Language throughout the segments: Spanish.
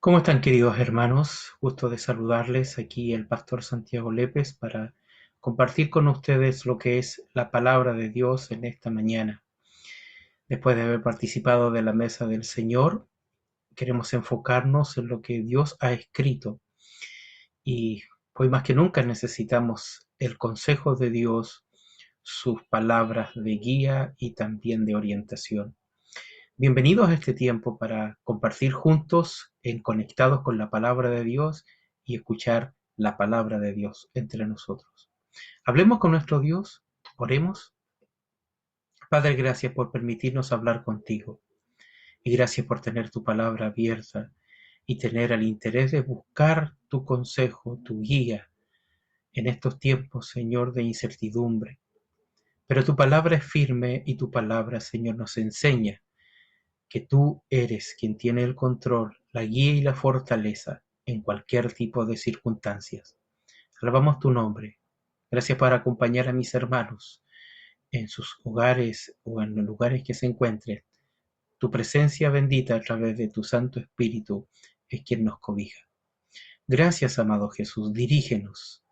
¿Cómo están, queridos hermanos? Gusto de saludarles. Aquí el pastor Santiago Lépez para compartir con ustedes lo que es la palabra de Dios en esta mañana. Después de haber participado de la mesa del Señor, queremos enfocarnos en lo que Dios ha escrito. Y hoy más que nunca necesitamos el consejo de Dios, sus palabras de guía y también de orientación. Bienvenidos a este tiempo para compartir juntos en conectados con la palabra de Dios y escuchar la palabra de Dios entre nosotros. Hablemos con nuestro Dios, oremos. Padre, gracias por permitirnos hablar contigo y gracias por tener tu palabra abierta y tener el interés de buscar tu consejo, tu guía en estos tiempos, Señor, de incertidumbre. Pero tu palabra es firme y tu palabra, Señor, nos enseña que tú eres quien tiene el control, la guía y la fortaleza en cualquier tipo de circunstancias. Alabamos tu nombre. Gracias por acompañar a mis hermanos en sus hogares o en los lugares que se encuentren. Tu presencia bendita a través de tu Santo Espíritu es quien nos cobija. Gracias, amado Jesús. Dirígenos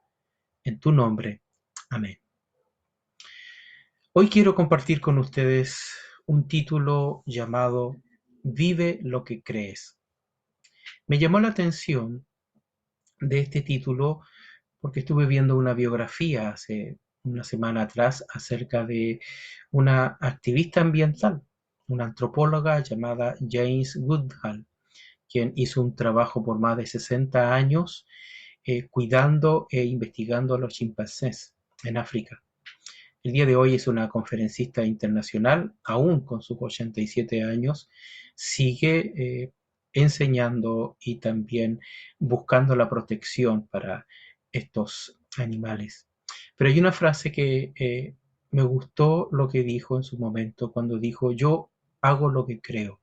en tu nombre. Amén. Hoy quiero compartir con ustedes un título llamado Vive lo que crees. Me llamó la atención de este título porque estuve viendo una biografía hace una semana atrás acerca de una activista ambiental, una antropóloga llamada James Goodall, quien hizo un trabajo por más de 60 años cuidando e investigando a los chimpancés en África. El día de hoy es una conferencista internacional, aún con sus 87 años, sigue enseñando y también buscando la protección para estos animales. Pero hay una frase que me gustó lo que dijo en su momento, cuando dijo, yo hago lo que creo.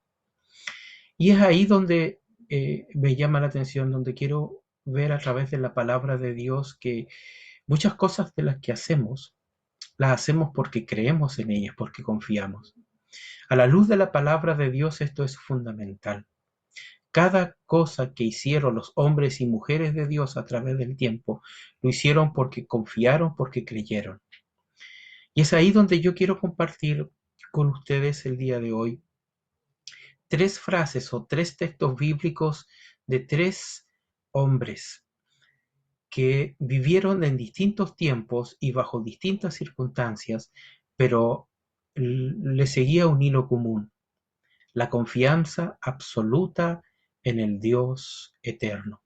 Y es ahí donde me llama la atención, donde quiero ver a través de la palabra de Dios que muchas cosas de las que hacemos, las hacemos porque creemos en ellas, porque confiamos. A la luz de la palabra de Dios esto es fundamental. Cada cosa que hicieron los hombres y mujeres de Dios a través del tiempo, lo hicieron porque confiaron, porque creyeron. Y es ahí donde yo quiero compartir con ustedes el día de hoy tres frases o tres textos bíblicos de tres hombres que vivieron en distintos tiempos y bajo distintas circunstancias, pero le seguía un hilo común, la confianza absoluta en el Dios eterno.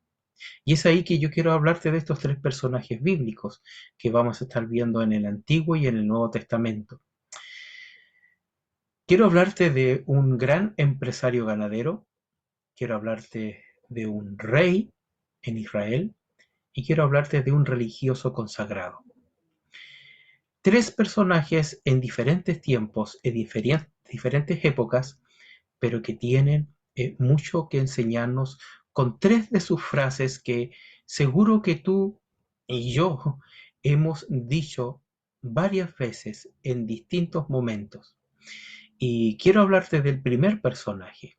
Y es ahí que yo quiero hablarte de estos tres personajes bíblicos que vamos a estar viendo en el Antiguo y en el Nuevo Testamento. Quiero hablarte de un gran empresario ganadero, quiero hablarte de un rey en Israel y quiero hablarte de un religioso consagrado. Tres personajes en diferentes tiempos, en diferentes épocas, pero que tienen mucho que enseñarnos con tres de sus frases que seguro que tú y yo hemos dicho varias veces en distintos momentos. Y quiero hablarte del primer personaje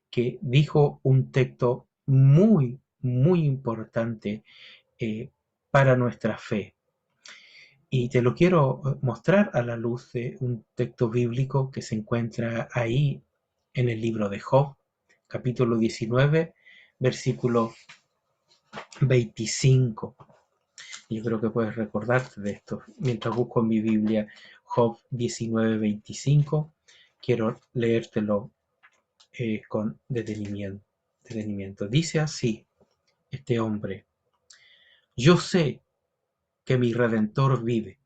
que dijo un texto muy, muy importante para nuestra fe. Y te lo quiero mostrar a la luz de un texto bíblico que se encuentra ahí en el libro de Job, capítulo 19, versículo 25. Yo creo que puedes recordarte de esto. Mientras busco en mi Biblia Job 19, 25, quiero leértelo con detenimiento. Dice así este hombre: yo sé que mi Redentor vive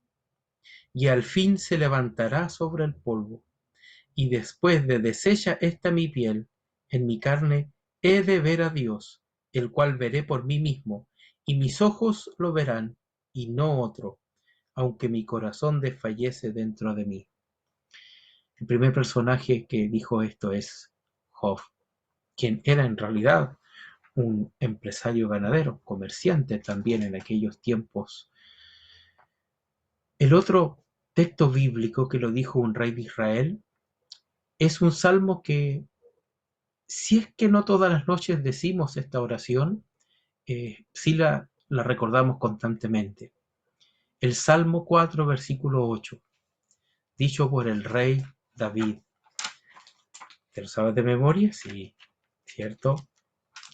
y al fin se levantará sobre el polvo. Y después de deshecha esta mi piel, en mi carne he de ver a Dios, el cual veré por mí mismo, y mis ojos lo verán, y no otro, aunque mi corazón desfallece dentro de mí. El primer personaje que dijo esto es Job, quien era en realidad un empresario ganadero, comerciante también en aquellos tiempos. El otro texto bíblico que lo dijo un rey de Israel es un salmo que Si es que no todas las noches decimos esta oración, sí la recordamos constantemente. El Salmo 4, versículo 8, dicho por el rey David. ¿Te lo sabes de memoria? Sí, ¿cierto?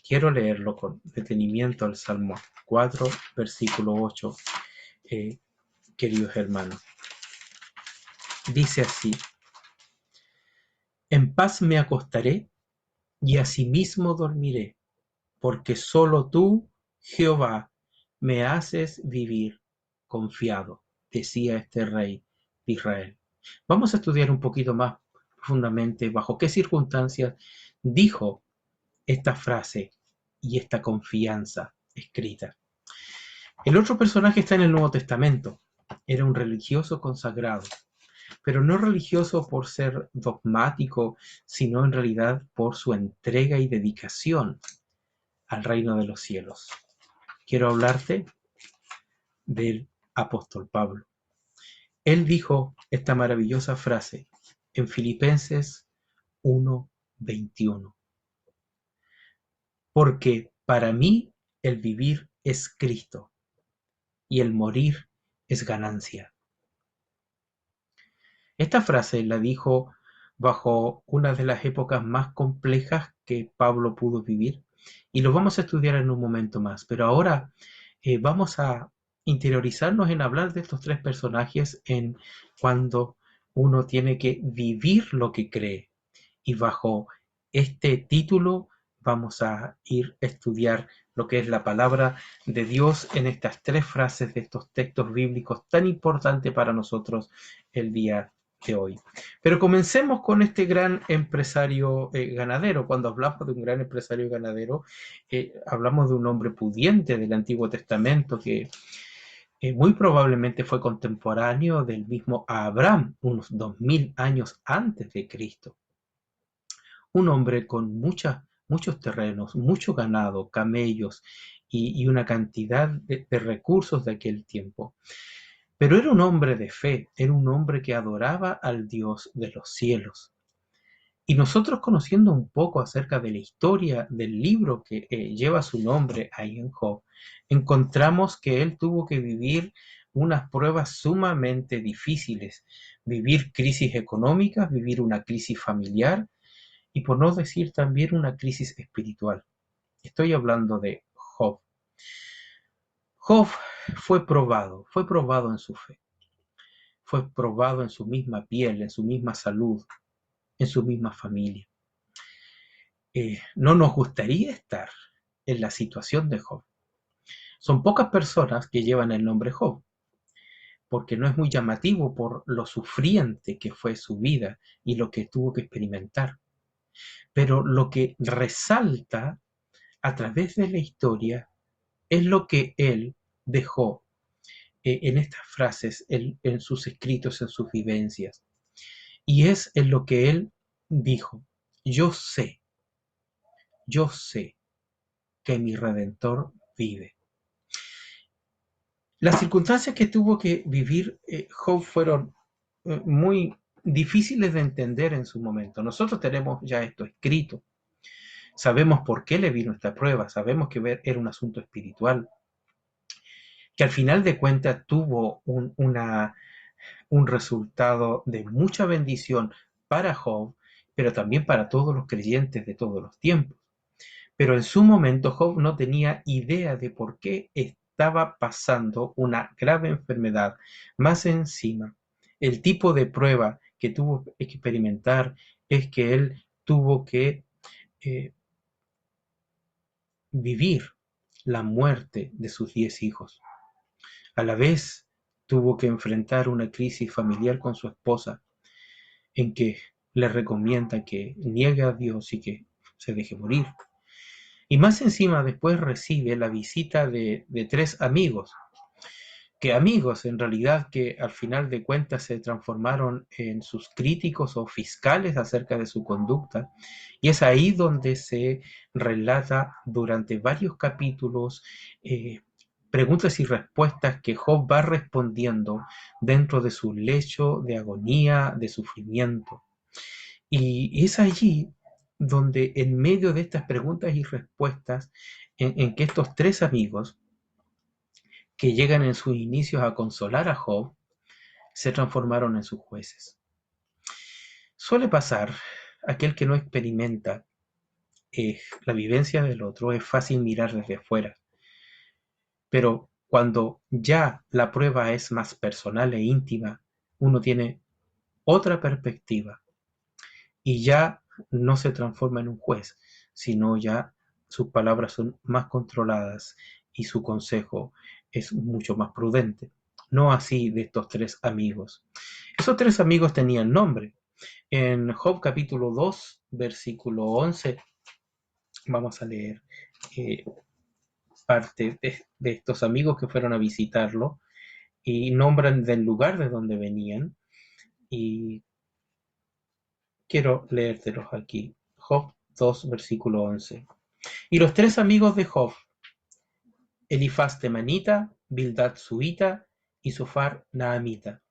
Quiero leerlo con detenimiento al Salmo 4, versículo 8, queridos hermanos. Dice así: en paz me acostaré y asimismo dormiré, porque solo tú, Jehová, me haces vivir confiado, decía este rey de Israel. Vamos a estudiar un poquito más profundamente bajo qué circunstancias dijo esta frase y esta confianza escrita. El otro personaje está en el Nuevo Testamento. Era un religioso consagrado, pero no religioso por ser dogmático, sino en realidad por su entrega y dedicación al reino de los cielos. Quiero hablarte del apóstol Pablo. Él dijo esta maravillosa frase en Filipenses 1:21. Porque para mí el vivir es Cristo y el morir es ganancia. Esta frase la dijo bajo una de las épocas más complejas que Pablo pudo vivir y lo vamos a estudiar en un momento más. Pero ahora vamos a interiorizarnos en hablar de estos tres personajes en cuando uno tiene que vivir lo que cree. Y bajo este título vamos a ir a estudiar lo que es la palabra de Dios en estas tres frases de estos textos bíblicos tan importantes para nosotros el día de hoy. Pero comencemos con este gran empresario ganadero. Cuando hablamos de un gran empresario ganadero, hablamos de un hombre pudiente del Antiguo Testamento que muy probablemente fue contemporáneo del mismo Abraham, unos 2000 años antes de Cristo. Un hombre con muchos terrenos, mucho ganado, camellos y una cantidad de recursos de aquel tiempo. Pero era un hombre de fe, era un hombre que adoraba al Dios de los cielos. Y nosotros, conociendo un poco acerca de la historia del libro que lleva su nombre ahí en Job, encontramos que él tuvo que vivir unas pruebas sumamente difíciles, vivir crisis económicas, vivir una crisis familiar y por no decir también una crisis espiritual. Estoy hablando de Job. Job fue probado en su fe, fue probado en su misma piel, en su misma salud, en su misma familia. No nos gustaría estar en la situación de Job. Son pocas personas que llevan el nombre Job, porque no es muy llamativo por lo sufriente que fue su vida y lo que tuvo que experimentar. Pero lo que resalta a través de la historia es lo que él dejó en estas frases, en sus escritos, en sus vivencias. Y es en lo que él dijo: yo sé que mi Redentor vive. Las circunstancias que tuvo que vivir Job fueron muy difíciles de entender en su momento. Nosotros tenemos ya esto escrito. Sabemos por qué le vino esta prueba. Sabemos que era un asunto espiritual, que al final de cuentas tuvo un resultado de mucha bendición para Job, pero también para todos los creyentes de todos los tiempos. Pero en su momento Job no tenía idea de por qué estaba pasando una grave enfermedad. Más encima, el tipo de prueba que tuvo que experimentar es que él tuvo que vivir la muerte de sus 10 hijos. A la vez tuvo que enfrentar una crisis familiar con su esposa, en que le recomienda que niegue a Dios y que se deje morir. Y más encima después recibe la visita de 3 amigos, que amigos en realidad que al final de cuentas se transformaron en sus críticos o fiscales acerca de su conducta. Y es ahí donde se relata durante varios capítulos preguntas y respuestas que Job va respondiendo dentro de su lecho de agonía, de sufrimiento. Y es allí donde en medio de estas preguntas y respuestas, en que estos tres amigos que llegan en sus inicios a consolar a Job, se transformaron en sus jueces. Suele pasar, aquel que no experimenta la vivencia del otro, es fácil mirar desde afuera, pero cuando ya la prueba es más personal e íntima, uno tiene otra perspectiva y ya no se transforma en un juez, sino ya sus palabras son más controladas y su consejo es mucho más prudente. No así de estos tres amigos. Esos tres amigos tenían nombre. En Job capítulo 2, versículo 11, vamos a leer eh, parte de estos amigos que fueron a visitarlo y nombran del lugar de donde venían y quiero leértelos aquí. Job 2, versículo 11. Y los tres amigos de Job, Elifaz temanita, Bildad suita y Sofar naamita,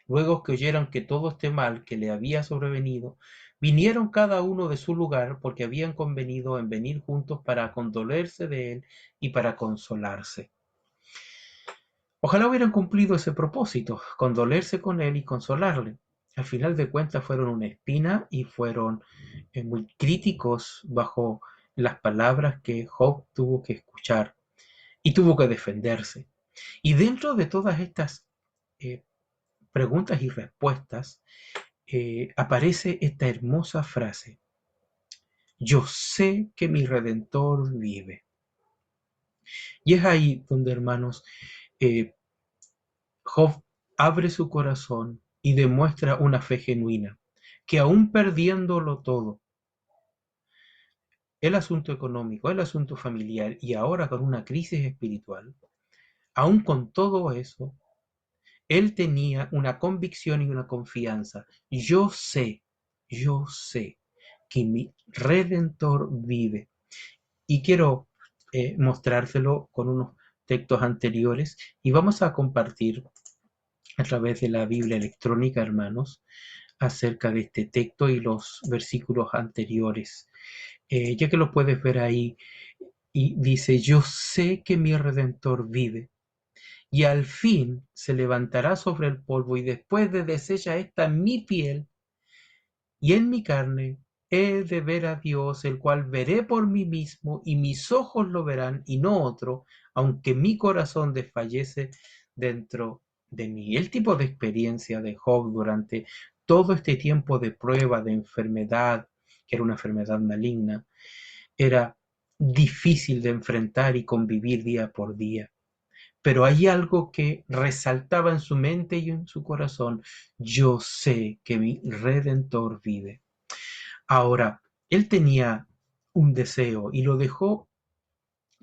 luego que oyeron que todo este mal que le había sobrevenido, vinieron cada uno de su lugar porque habían convenido en venir juntos para condolerse de él y para consolarse. Ojalá hubieran cumplido ese propósito, condolerse con él y consolarle. Al final de cuentas fueron una espina y fueron muy críticos bajo las palabras que Job tuvo que escuchar y tuvo que defenderse. Y dentro de todas estas eh, preguntas y respuestas aparece esta hermosa frase: yo sé que mi Redentor vive. Y es ahí donde, hermanos, eh, Job abre su corazón y demuestra una fe genuina, que aún perdiéndolo todo, el asunto económico, el asunto familiar y ahora con una crisis espiritual, aún con todo eso, él tenía una convicción y una confianza. Yo sé que mi Redentor vive. Y quiero mostrárselo con unos textos anteriores y vamos a compartir a través de la Biblia electrónica, hermanos, acerca de este texto y los versículos anteriores. Ya que lo puedes ver ahí, y dice, yo sé que mi Redentor vive, y al fin se levantará sobre el polvo, y después de deshecha esta mi piel, y en mi carne he de ver a Dios, el cual veré por mí mismo, y mis ojos lo verán, y no otro, aunque mi corazón desfallece dentro de mí. El tipo de experiencia de Job durante todo este tiempo de prueba, de enfermedad, que era una enfermedad maligna, era difícil de enfrentar y convivir día por día. Pero hay algo que resaltaba en su mente y en su corazón: yo sé que mi Redentor vive. Ahora, él tenía un deseo y lo dejó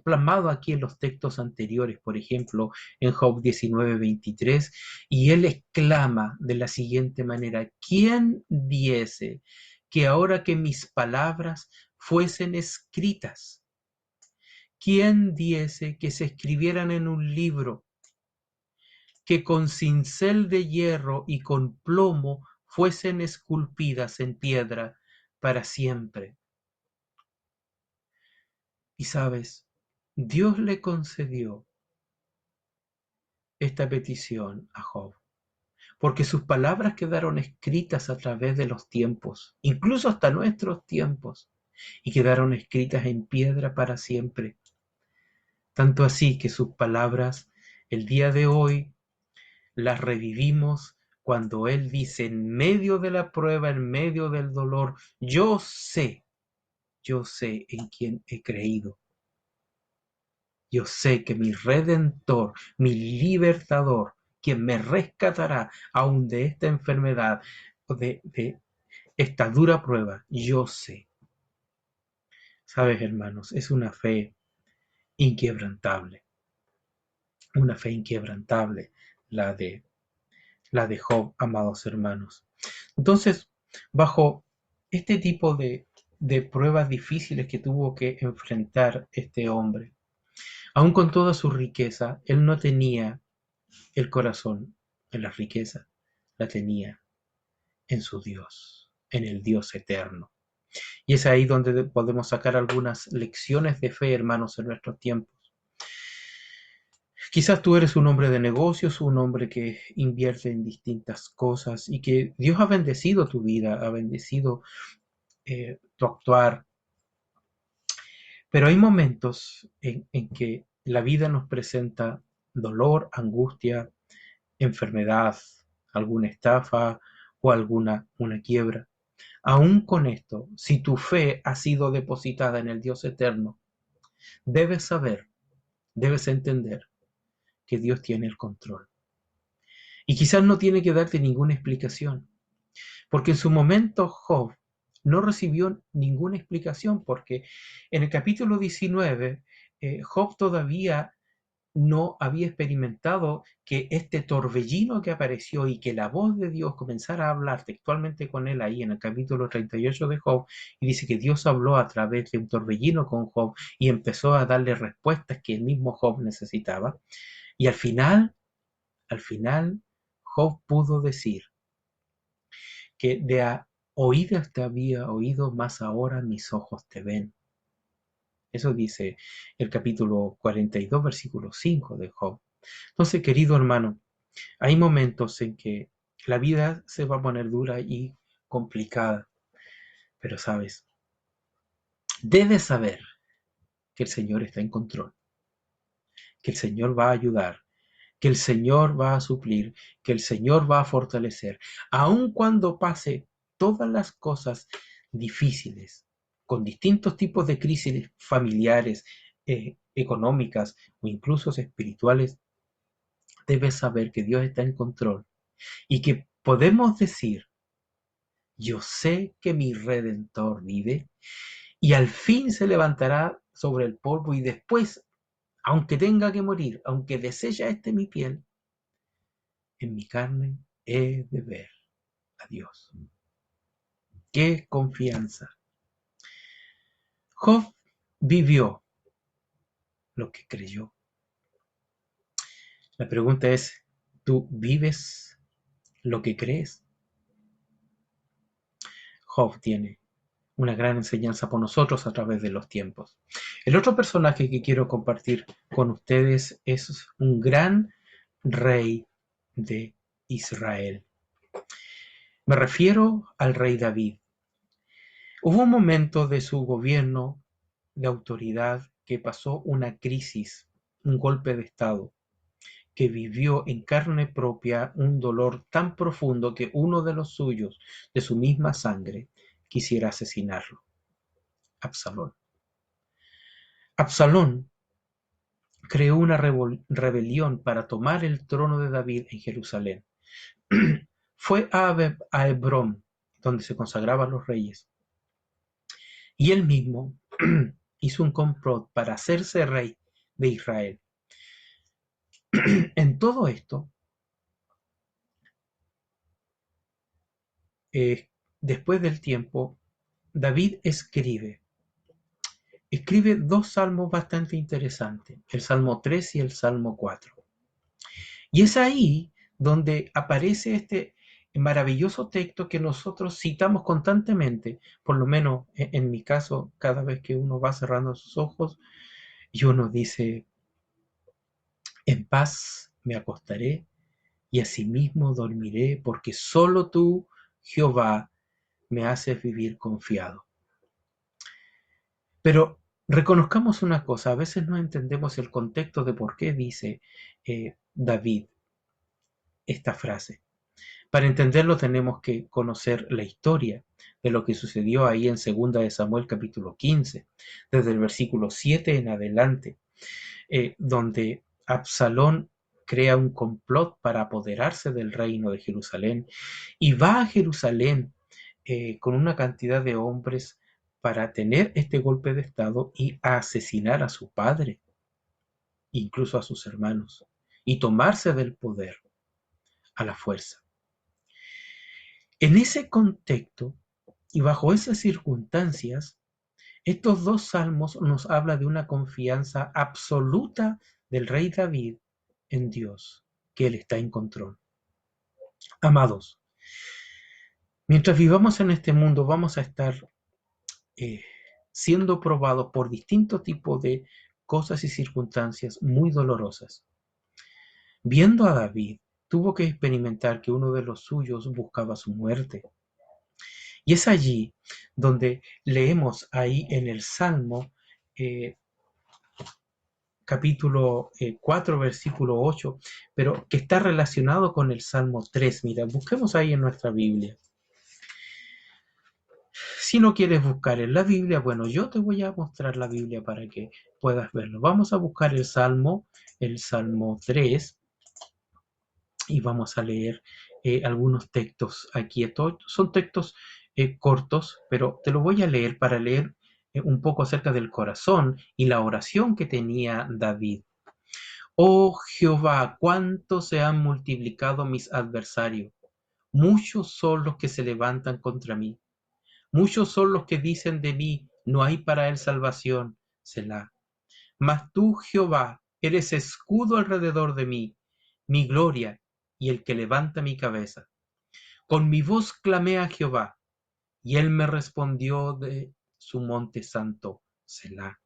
plasmado aquí en los textos anteriores, por ejemplo, en Job 19:23, y él exclama de la siguiente manera: ¿quién diese que ahora que mis palabras fuesen escritas? ¿Quién diese que se escribieran en un libro, que con cincel de hierro y con plomo fuesen esculpidas en piedra para siempre? Y sabes, Dios le concedió esta petición a Job, porque sus palabras quedaron escritas a través de los tiempos, incluso hasta nuestros tiempos, y quedaron escritas en piedra para siempre. Tanto así que sus palabras, el día de hoy, las revivimos cuando Él dice en medio de la prueba, en medio del dolor: yo sé en quién he creído. Yo sé que mi Redentor, mi libertador, quien me rescatará aún de esta enfermedad, de esta dura prueba, yo sé. Sabes, hermanos, es inquebrantable, una fe inquebrantable la de, la de Job, amados hermanos. Entonces, bajo este tipo de pruebas difíciles que tuvo que enfrentar este hombre, aún con toda su riqueza, él no tenía el corazón en la riqueza, la tenía en su Dios, en el Dios eterno. Y es ahí donde podemos sacar algunas lecciones de fe, hermanos, en nuestros tiempos. Quizás tú eres un hombre de negocios, un hombre que invierte en distintas cosas y que Dios ha bendecido tu vida, ha bendecido tu actuar, pero hay momentos en que la vida nos presenta dolor, angustia, enfermedad, alguna estafa o alguna una quiebra. Aún con esto, si tu fe ha sido depositada en el Dios eterno, debes saber, debes entender que Dios tiene el control. Y quizás no tiene que darte ninguna explicación, porque en su momento Job no recibió ninguna explicación, porque en el capítulo 19 Job todavía no había experimentado que este torbellino que apareció y que la voz de Dios comenzara a hablar textualmente con él ahí en el capítulo 38 de Job, y dice que Dios habló a través de un torbellino con Job y empezó a darle respuestas que el mismo Job necesitaba. Y al final, Job pudo decir que de a oídas te había oído, mas ahora mis ojos te ven. Eso dice el capítulo 42, versículo 5 de Job. Entonces, querido hermano, hay momentos en que la vida se va a poner dura y complicada, pero sabes, debes saber que el Señor está en control, que el Señor va a ayudar, que el Señor va a suplir, que el Señor va a fortalecer, aun cuando pase todas las cosas difíciles, con distintos tipos de crisis familiares, económicas o incluso espirituales, debes saber que Dios está en control y que podemos decir: yo sé que mi Redentor vive y al fin se levantará sobre el polvo y después, aunque tenga que morir, aunque desella mi piel, en mi carne he de ver a Dios. ¡Qué confianza! Job vivió lo que creyó. La pregunta es, ¿tú vives lo que crees? Job tiene una gran enseñanza por nosotros a través de los tiempos. El otro personaje que quiero compartir con ustedes es un gran rey de Israel. Me refiero al rey David. Hubo un momento de su gobierno de autoridad que pasó una crisis, un golpe de estado, que vivió en carne propia un dolor tan profundo que uno de los suyos, de su misma sangre, quisiera asesinarlo. Absalón. Absalón creó una rebelión para tomar el trono de David en Jerusalén. Fue a Hebrón, donde se consagraban los reyes, y él mismo hizo un complot para hacerse rey de Israel. En todo esto, después del tiempo, David escribe dos salmos bastante interesantes, el Salmo 3 y el Salmo 4. Y es ahí donde aparece este maravilloso texto que nosotros citamos constantemente, por lo menos en mi caso, cada vez que uno va cerrando sus ojos y uno dice: en paz me acostaré y asimismo dormiré, porque solo tú, Jehová, me haces vivir confiado. Pero reconozcamos una cosa, a veces no entendemos el contexto de por qué dice David esta frase. Para entenderlo tenemos que conocer la historia de lo que sucedió ahí en 2 de Samuel capítulo 15, desde el versículo 7 en adelante, donde Absalón crea un complot para apoderarse del reino de Jerusalén y va a Jerusalén con una cantidad de hombres para tener este golpe de estado y a asesinar a su padre, incluso a sus hermanos, y tomarse del poder a la fuerza. En ese contexto y bajo esas circunstancias, estos dos salmos nos hablan de una confianza absoluta del rey David en Dios, que Él está en control. Amados, mientras vivamos en este mundo vamos a estar siendo probado por distintos tipos de cosas y circunstancias muy dolorosas. Viendo a David, tuvo que experimentar que uno de los suyos buscaba su muerte. Y es allí donde leemos ahí en el Salmo capítulo 4, versículo 8, pero que está relacionado con el Salmo 3. Mira, busquemos ahí en nuestra Biblia. Si no quieres buscar en la Biblia, bueno, yo te voy a mostrar la Biblia para que puedas verlo. Vamos a buscar el Salmo 3, y vamos a leer algunos textos aquí. Estos son textos cortos, pero te lo voy a leer para leer un poco acerca del corazón y la oración que tenía David. Oh Jehová, cuánto se han multiplicado mis adversarios. Muchos son los que se levantan contra mí. Muchos son los que dicen de mí, no hay para él salvación. Selah. Mas tú, Jehová, eres escudo alrededor de mí, mi gloria y el que levanta mi cabeza. Con mi voz clamé a Jehová, y él me respondió de su monte santo. Selah.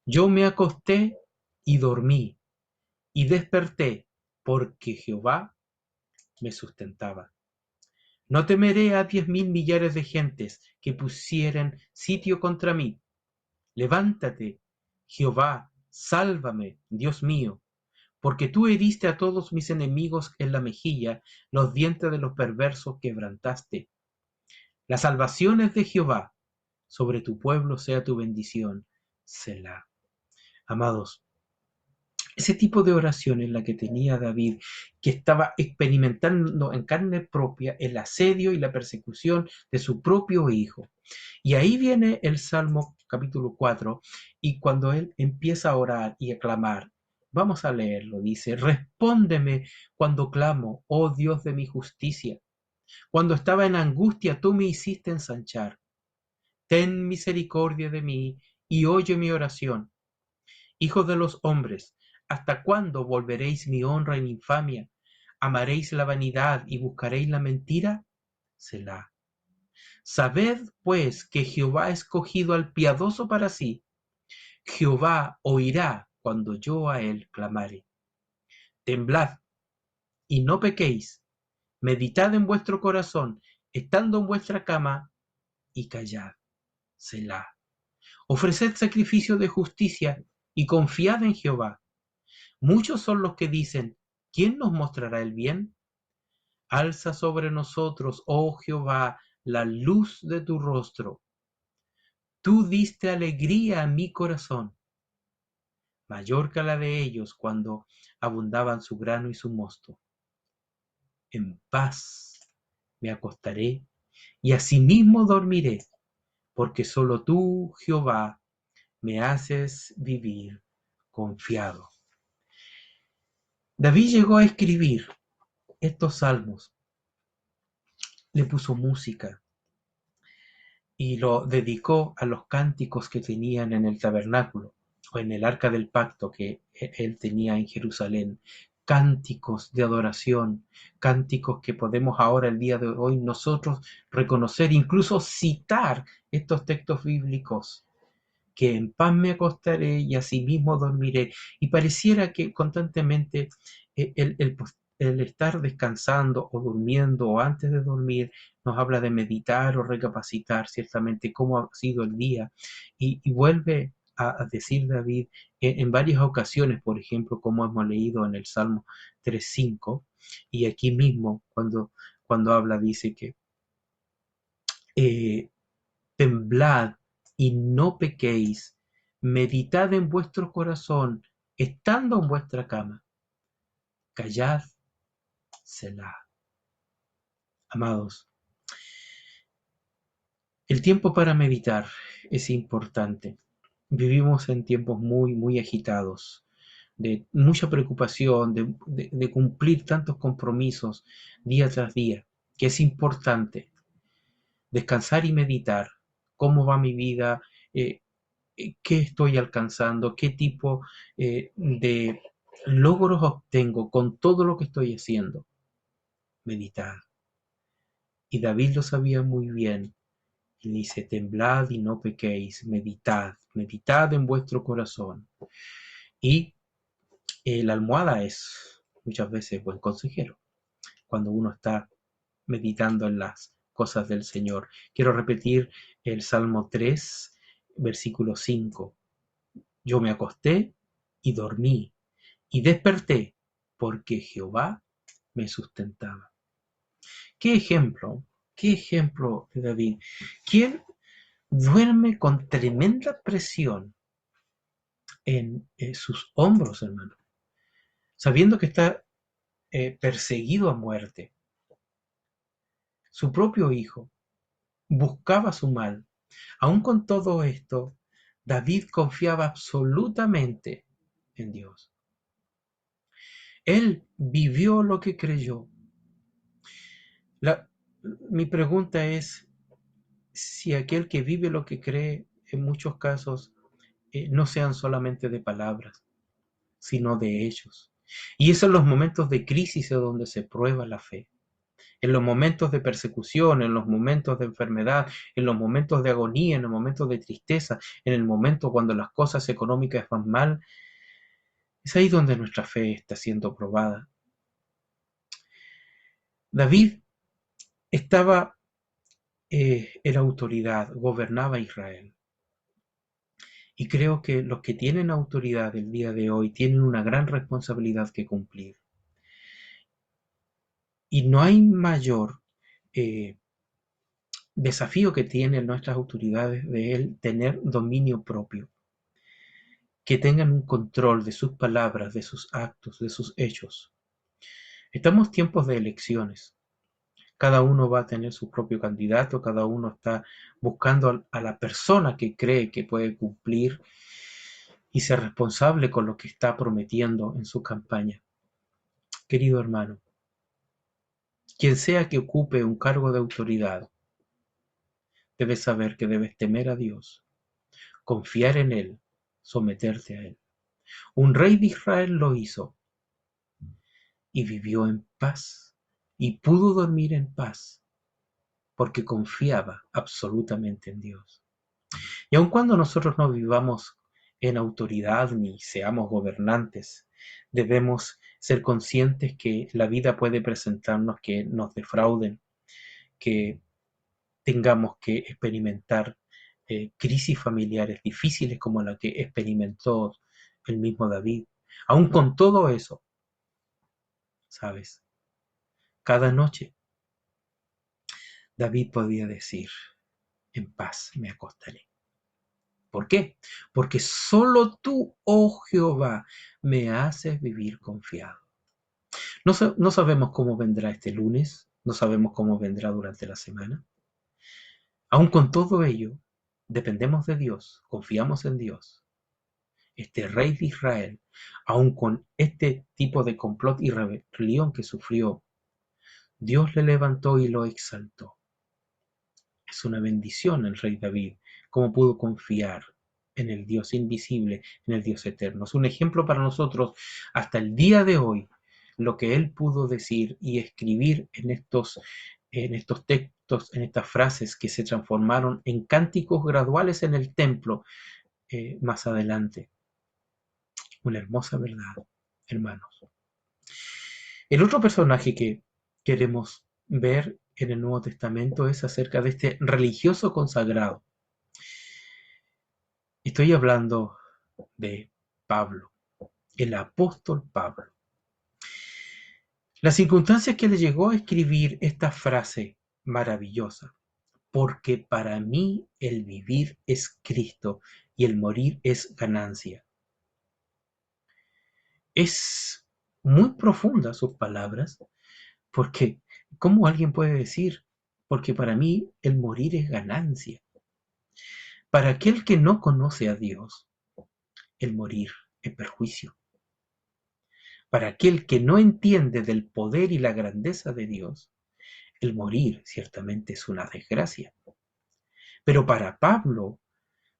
Yo me acosté y dormí, y desperté, porque Jehová me sustentaba. No temeré a 10,000 millares de gentes que pusieren sitio contra mí. Levántate, Jehová, sálvame, Dios mío, porque tú heriste a todos mis enemigos en la mejilla, los dientes de los perversos quebrantaste. La salvación es de Jehová, sobre tu pueblo sea tu bendición. Selah. Amados, ese tipo de oración en la que tenía David, que estaba experimentando en carne propia el asedio y la persecución de su propio hijo. Y ahí viene el Salmo capítulo 4, y cuando él empieza a orar y a clamar, vamos a leerlo, dice, respóndeme cuando clamo, oh Dios de mi justicia. Cuando estaba en angustia, tú me hiciste ensanchar. Ten misericordia de mí y oye mi oración. Hijos de los hombres, ¿hasta cuándo volveréis mi honra en infamia? ¿Amaréis la vanidad y buscaréis la mentira? Selah. Sabed, pues, que Jehová ha escogido al piadoso para sí. Jehová oirá cuando yo a él clamare. Temblad y no pequéis. Meditad en vuestro corazón, estando en vuestra cama, y callad. Selah. Ofreced sacrificio de justicia y confiad en Jehová. Muchos son los que dicen, ¿quién nos mostrará el bien? Alza sobre nosotros, oh Jehová, la luz de tu rostro. Tú diste alegría a mi corazón, mayor que la de ellos cuando abundaban su grano y su mosto. En paz me acostaré y asimismo dormiré, porque solo tú, Jehová, me haces vivir confiado. David llegó a escribir estos salmos, le puso música y lo dedicó a los cánticos que tenían en el tabernáculo o en el arca del pacto que él tenía en Jerusalén. Cánticos de adoración, cánticos que podemos ahora, el día de hoy, nosotros reconocer, incluso citar estos textos bíblicos, que en paz me acostaré y asimismo dormiré. Y pareciera que constantemente el estar descansando o durmiendo o antes de dormir nos habla de meditar o recapacitar ciertamente cómo ha sido el día. Y vuelve a decir David en varias ocasiones, por ejemplo, como hemos leído en el Salmo 3:5, y aquí mismo cuando habla dice que temblad y no pequéis, meditad en vuestro corazón, estando en vuestra cama, callad, Selah. Amados, el tiempo para meditar es importante. Vivimos en tiempos muy, muy agitados, de mucha preocupación, de cumplir tantos compromisos día tras día, que es importante descansar y meditar. ¿Cómo va mi vida? Eh, ¿Qué estoy alcanzando? ¿Qué tipo de logros obtengo con todo lo que estoy haciendo? Meditar. Y David lo sabía muy bien. Y dice, temblad y no pequéis, meditad, meditad en vuestro corazón. Y la almohada es muchas veces buen consejero cuando uno está meditando en las cosas del Señor. Quiero repetir el Salmo 3, versículo 5. Yo me acosté y dormí y desperté porque Jehová me sustentaba. Qué ejemplo de David. ¿Quién duerme con tremenda presión en sus hombros, hermano? Sabiendo que está perseguido a muerte. Su propio hijo buscaba su mal. Aún con todo esto, David confiaba absolutamente en Dios. Él vivió lo que creyó. La, mi pregunta es si aquel que vive lo que cree, en muchos casos, no sean solamente de palabras, sino de hechos. Y es en los momentos de crisis es donde se prueba la fe. En los momentos de persecución, en los momentos de enfermedad, en los momentos de agonía, en los momentos de tristeza, en el momento cuando las cosas económicas van mal, es ahí donde nuestra fe está siendo probada. David estaba en autoridad, gobernaba Israel. Y creo que los que tienen autoridad el día de hoy tienen una gran responsabilidad que cumplir. Y no hay mayor eh, desafío que tienen nuestras autoridades de él tener dominio propio, que tengan un control de sus palabras, de sus actos, de sus hechos. Estamos en tiempos de elecciones. Cada uno va a tener su propio candidato, cada uno está buscando a la persona que cree que puede cumplir y ser responsable con lo que está prometiendo en su campaña. Querido hermano, quien sea que ocupe un cargo de autoridad, debes saber que debes temer a Dios, confiar en Él, someterte a Él. Un rey de Israel lo hizo y vivió en paz y pudo dormir en paz porque confiaba absolutamente en Dios. Y aun cuando nosotros no vivamos en autoridad ni seamos gobernantes, debemos ser conscientes que la vida puede presentarnos que nos defrauden, que tengamos que experimentar crisis familiares difíciles como la que experimentó el mismo David. Aún con todo eso, ¿sabes? Cada noche David podía decir, en paz me acostaré. ¿Por qué? Porque solo tú, oh Jehová, me haces vivir confiado. No sabemos cómo vendrá este lunes, no sabemos cómo vendrá durante la semana. Aún con todo ello, dependemos de Dios, confiamos en Dios. Este rey de Israel, aún con este tipo de complot y rebelión que sufrió, Dios le levantó y lo exaltó. Es una bendición el rey David, cómo pudo confiar en el Dios invisible, en el Dios eterno. Es un ejemplo para nosotros hasta el día de hoy, lo que él pudo decir y escribir en estos textos, en estas frases que se transformaron en cánticos graduales en el templo más adelante. Una hermosa verdad, hermanos. El otro personaje que queremos ver en el Nuevo Testamento es acerca de este religioso consagrado. Estoy hablando de Pablo, el apóstol Pablo. Las circunstancias que le llegó a escribir esta frase maravillosa, porque para mí el vivir es Cristo y el morir es ganancia. Es muy profunda sus palabras, porque ¿cómo alguien puede decir, porque para mí el morir es ganancia? Para aquel que no conoce a Dios, el morir es perjuicio. Para aquel que no entiende del poder y la grandeza de Dios, el morir ciertamente es una desgracia. Pero para Pablo,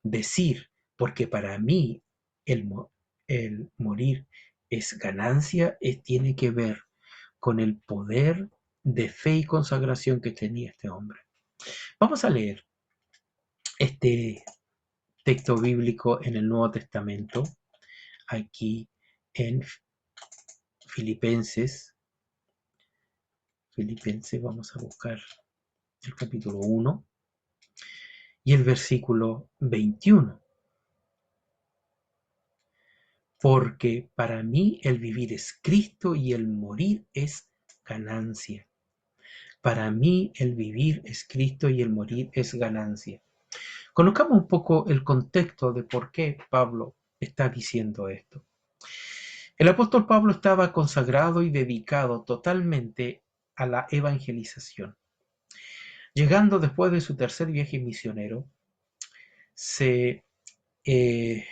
decir, porque para mí el morir es ganancia, tiene que ver con el poder de fe y consagración que tenía este hombre. Vamos a leer este texto bíblico en el Nuevo Testamento, aquí en Filipenses. Filipenses, vamos a buscar el capítulo 1 y el versículo 21. Porque para mí el vivir es Cristo y el morir es ganancia. Para mí el vivir es Cristo y el morir es ganancia. Conozcamos un poco el contexto de por qué Pablo está diciendo esto. El apóstol Pablo estaba consagrado y dedicado totalmente a la evangelización. Llegando después de su tercer viaje misionero, se eh,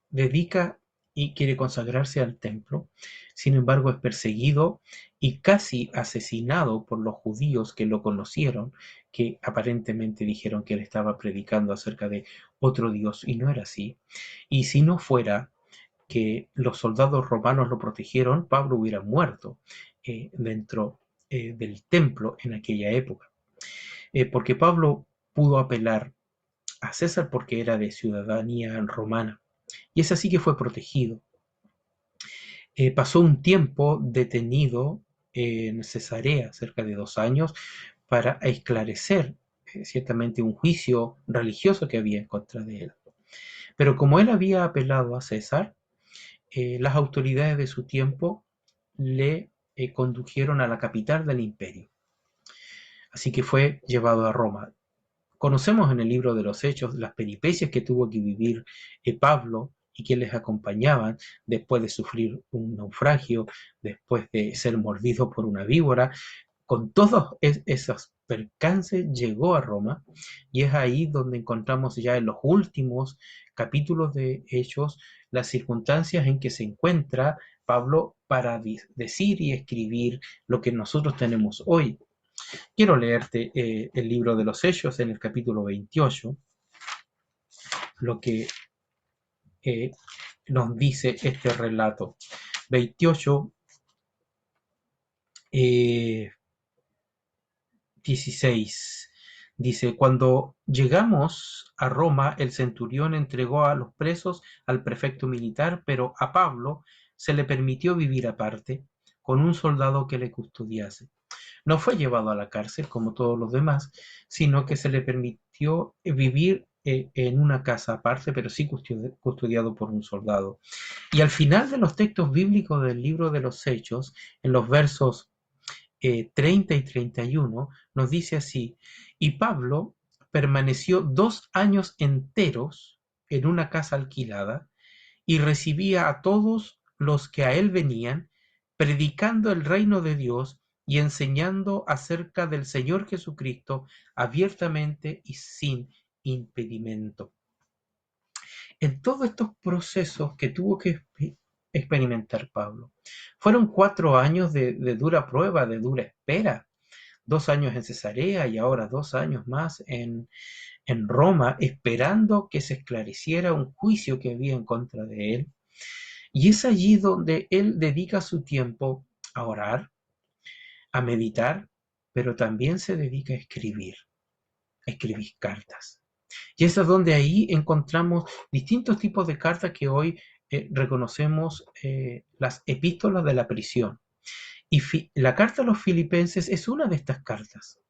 dedica y quiere consagrarse al templo. Sin embargo, es perseguido y casi asesinado por los judíos que lo conocieron, que aparentemente dijeron que él estaba predicando acerca de otro Dios, y no era así. Y si no fuera que los soldados romanos lo protegieron, Pablo hubiera muerto dentro del templo en aquella época. Porque Pablo pudo apelar a César porque era de ciudadanía romana. Y es así que fue protegido. Pasó un tiempo detenido en Cesarea, cerca de 2 años, para esclarecer ciertamente un juicio religioso que había en contra de él. Pero como él había apelado a César, las autoridades de su tiempo le condujeron a la capital del imperio. Así que fue llevado a Roma. Conocemos en el libro de los Hechos las peripecias que tuvo que vivir Pablo y quienes les acompañaban después de sufrir un naufragio, después de ser mordido por una víbora. Con todos esos percances llegó a Roma, y es ahí donde encontramos ya en los últimos capítulos de Hechos las circunstancias en que se encuentra Pablo para decir y escribir lo que nosotros tenemos hoy. Quiero leerte el libro de los Hechos en el capítulo 28, lo que eh, nos dice este relato. 28, 16. Dice: cuando llegamos a Roma, el centurión entregó a los presos al prefecto militar, pero a Pablo se le permitió vivir aparte, con un soldado que le custodiase. No fue llevado a la cárcel como todos los demás, sino que se le permitió vivir en una casa aparte, pero sí custodiado por un soldado. Y al final de los textos bíblicos del libro de los Hechos, en los versos 30 y 31, nos dice así: y Pablo permaneció 2 años enteros en una casa alquilada y recibía a todos los que a él venían, predicando el reino de Dios y enseñando acerca del Señor Jesucristo abiertamente y sin impedimento. En todos estos procesos que tuvo que experimentar Pablo, fueron 4 años de dura prueba, de dura espera. 2 años en Cesarea y ahora 2 años más en Roma, esperando que se esclareciera un juicio que había en contra de él. Y es allí donde él dedica su tiempo a orar, a meditar, pero también se dedica a escribir cartas. Y es donde ahí encontramos distintos tipos de cartas que hoy reconocemos, las epístolas de la prisión. Y la carta a los filipenses es una de estas cartas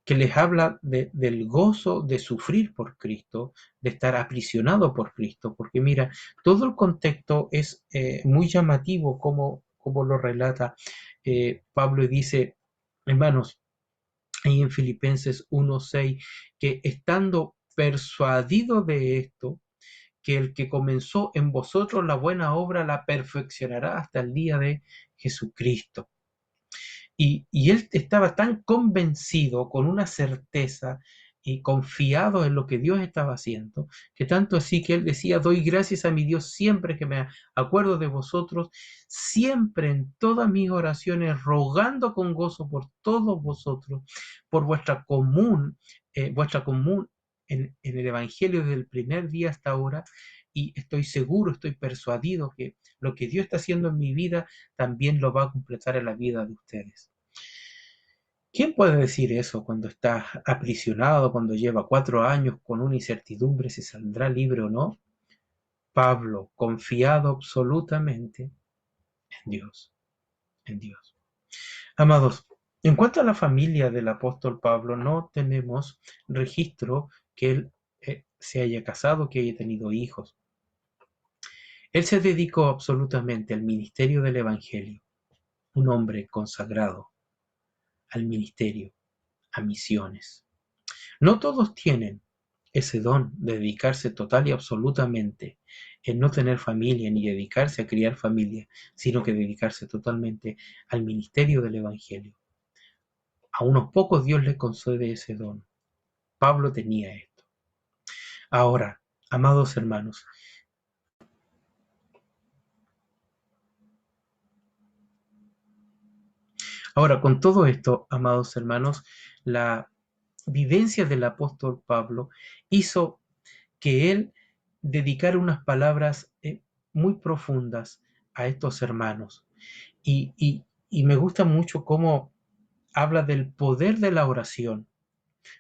que les habla del gozo de sufrir por Cristo, de estar aprisionado por Cristo, porque mira, todo el contexto es muy llamativo como lo relata Pablo, y dice, hermanos, ahí en Filipenses 1:6, que estando persuadido de esto, que el que comenzó en vosotros la buena obra la perfeccionará hasta el día de Jesucristo. Y él estaba tan convencido, con una certeza y confiado en lo que Dios estaba haciendo, que tanto así que él decía: doy gracias a mi Dios siempre que me acuerdo de vosotros, siempre en todas mis oraciones, rogando con gozo por todos vosotros, por vuestra común en el Evangelio desde el primer día hasta ahora. Y estoy seguro, estoy persuadido que lo que Dios está haciendo en mi vida también lo va a completar en la vida de ustedes. ¿Quién puede decir eso cuando está aprisionado, cuando lleva 4 años con una incertidumbre si saldrá libre o no? Pablo, confiado absolutamente en Dios, en Dios. Amados, en cuanto a la familia del apóstol Pablo, no tenemos registro que él se haya casado, que haya tenido hijos. Él se dedicó absolutamente al ministerio del Evangelio, un hombre consagrado al ministerio, a misiones. No todos tienen ese don de dedicarse total y absolutamente en no tener familia ni dedicarse a criar familia, sino que dedicarse totalmente al ministerio del Evangelio. A unos pocos Dios les concede ese don. Pablo tenía esto. Ahora, amados hermanos, con todo esto, amados hermanos, la vivencia del apóstol Pablo hizo que él dedicara unas palabras muy profundas a estos hermanos. Y me gusta mucho cómo habla del poder de la oración.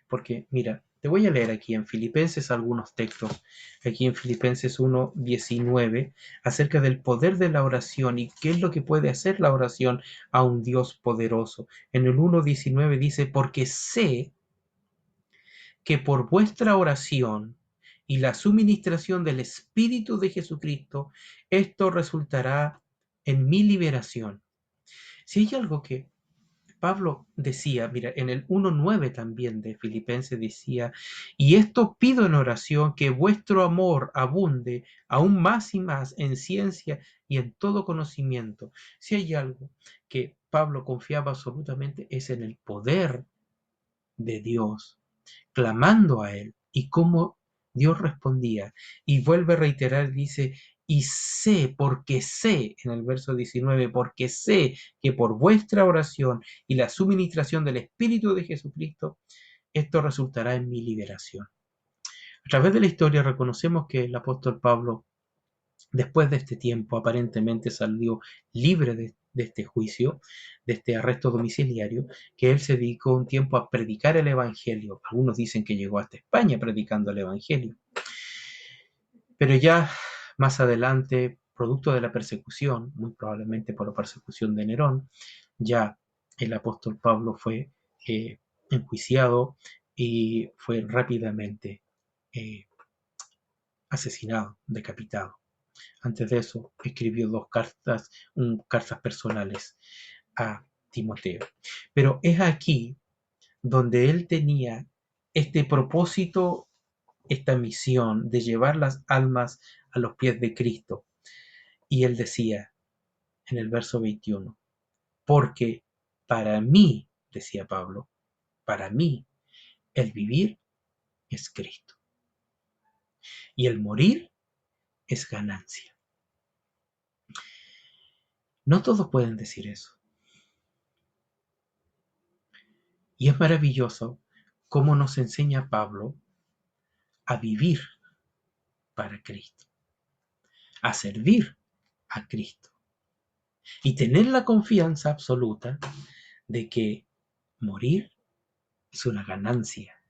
Porque, mira, te voy a leer aquí en Filipenses algunos textos, aquí en Filipenses 1:19, acerca del poder de la oración y qué es lo que puede hacer la oración a un Dios poderoso. En el 1:19 dice, porque sé que por vuestra oración y la suministración del Espíritu de Jesucristo, esto resultará en mi liberación. Si hay algo que Pablo decía, mira, en el 1:9 también de Filipenses decía, y esto pido en oración, que vuestro amor abunde aún más y más en ciencia y en todo conocimiento. Si hay algo que Pablo confiaba absolutamente es en el poder de Dios, clamando a él y cómo Dios respondía. Y vuelve a reiterar, dice, y sé, porque sé, en el verso 19, porque sé que por vuestra oración y la suministración del Espíritu de Jesucristo, esto resultará en mi liberación. A través de la historia reconocemos que el apóstol Pablo, después de este tiempo, aparentemente salió libre de este juicio, de este arresto domiciliario, que él se dedicó un tiempo a predicar el Evangelio. Algunos dicen que llegó hasta España predicando el Evangelio. Pero ya más adelante, producto de la persecución, muy probablemente por la persecución de Nerón, ya el apóstol Pablo fue enjuiciado y fue rápidamente eh, asesinado, decapitado. Antes de eso, escribió cartas personales a Timoteo. Pero es aquí donde él tenía este propósito, esta misión de llevar las almas a los pies de Cristo. Y él decía en el verso 21, porque para mí, decía Pablo, para mí el vivir es Cristo y el morir es ganancia. No todos pueden decir eso. Y es maravilloso cómo nos enseña Pablo a vivir para Cristo, a servir a Cristo y tener la confianza absoluta de que morir es una ganancia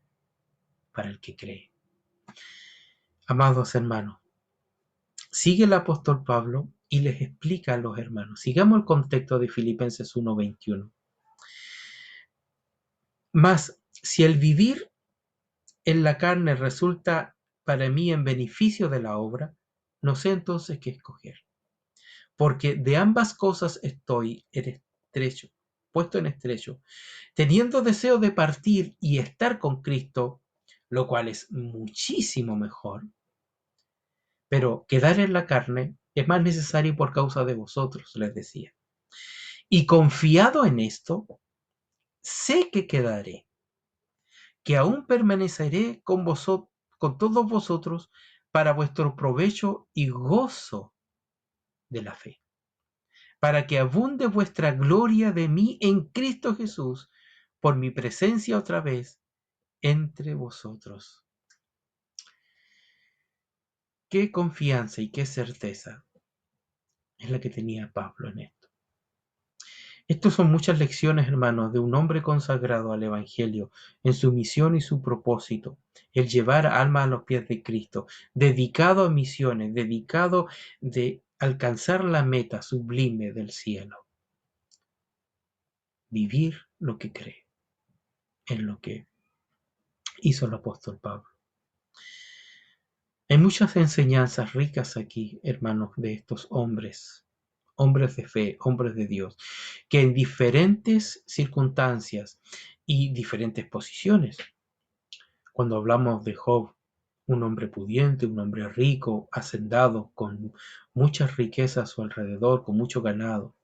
para el que cree. Amados hermanos, sigue el apóstol Pablo y les explica a los hermanos. Sigamos el contexto de Filipenses 1:21. Mas si el vivir en la carne resulta para mí en beneficio de la obra, no sé entonces qué escoger. Porque de ambas cosas estoy en estrecho, puesto en estrecho, teniendo deseo de partir y estar con Cristo, lo cual es muchísimo mejor, pero quedar en la carne es más necesario por causa de vosotros, les decía. Y confiado en esto, sé que quedaré, que aún permaneceré con todos vosotros para vuestro provecho y gozo de la fe, para que abunde vuestra gloria de mí en Cristo Jesús, por mi presencia otra vez entre vosotros. Qué confianza y qué certeza es la que tenía Pablo en esto. Estos son muchas lecciones, hermanos, de un hombre consagrado al Evangelio en su misión y su propósito, el llevar almas a los pies de Cristo, dedicado a misiones, dedicado de alcanzar la meta sublime del cielo, vivir lo que cree, en lo que hizo el apóstol Pablo. Hay muchas enseñanzas ricas aquí, hermanos, de estos hombres, hombres de fe, hombres de Dios, que en diferentes circunstancias y diferentes posiciones, cuando hablamos de Job, un hombre pudiente, un hombre rico, hacendado, con muchas riquezas a su alrededor, con mucho ganado,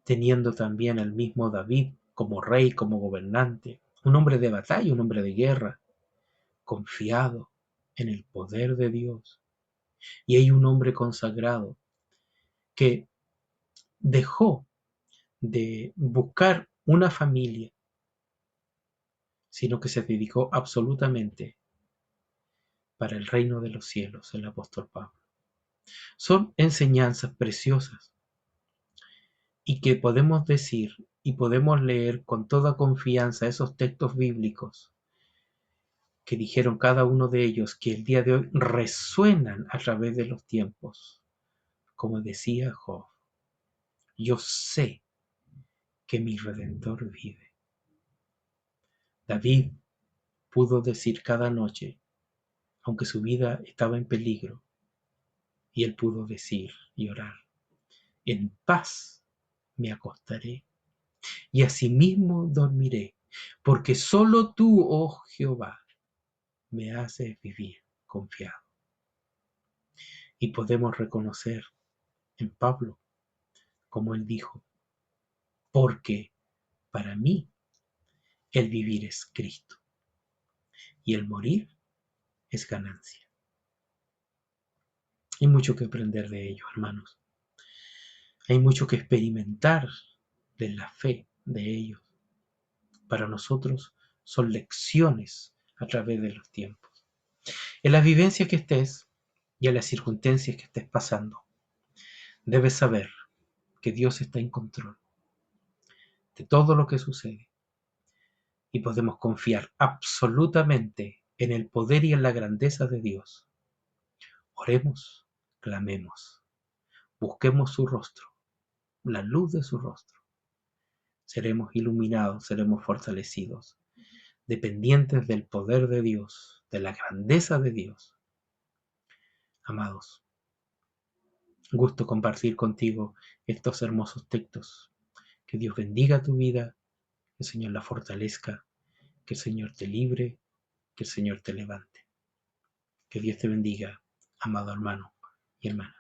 teniendo también al mismo David como rey, como gobernante, un hombre de batalla, un hombre de guerra, confiado en el poder de Dios. Y hay un hombre consagrado que dejó de buscar una familia, sino que se dedicó absolutamente para el reino de los cielos, el apóstol Pablo. Son enseñanzas preciosas y que podemos decir y podemos leer con toda confianza esos textos bíblicos que dijeron cada uno de ellos, que el día de hoy resuenan a través de los tiempos. Como decía Job, yo sé que mi Redentor vive. David pudo decir cada noche, aunque su vida estaba en peligro, y él pudo decir y orar, en paz me acostaré y asimismo dormiré, porque solo tú, oh Jehová, me haces vivir confiado. Y podemos reconocer en Pablo, como él dijo, porque para mí el vivir es Cristo y el morir es ganancia. Hay mucho que aprender de ellos, hermanos. Hay mucho que experimentar de la fe de ellos. Para nosotros son lecciones a través de los tiempos. En las vivencias que estés y en las circunstancias que estés pasando, debes saber que Dios está en control de todo lo que sucede y podemos confiar absolutamente en el poder y en la grandeza de Dios. Oremos, clamemos, busquemos su rostro, la luz de su rostro. Seremos iluminados, seremos fortalecidos, dependientes del poder de Dios, de la grandeza de Dios. Amados, gusto compartir contigo estos hermosos textos. Que Dios bendiga tu vida, que el Señor la fortalezca, que el Señor te libre, que el Señor te levante. Que Dios te bendiga, amado hermano y hermana.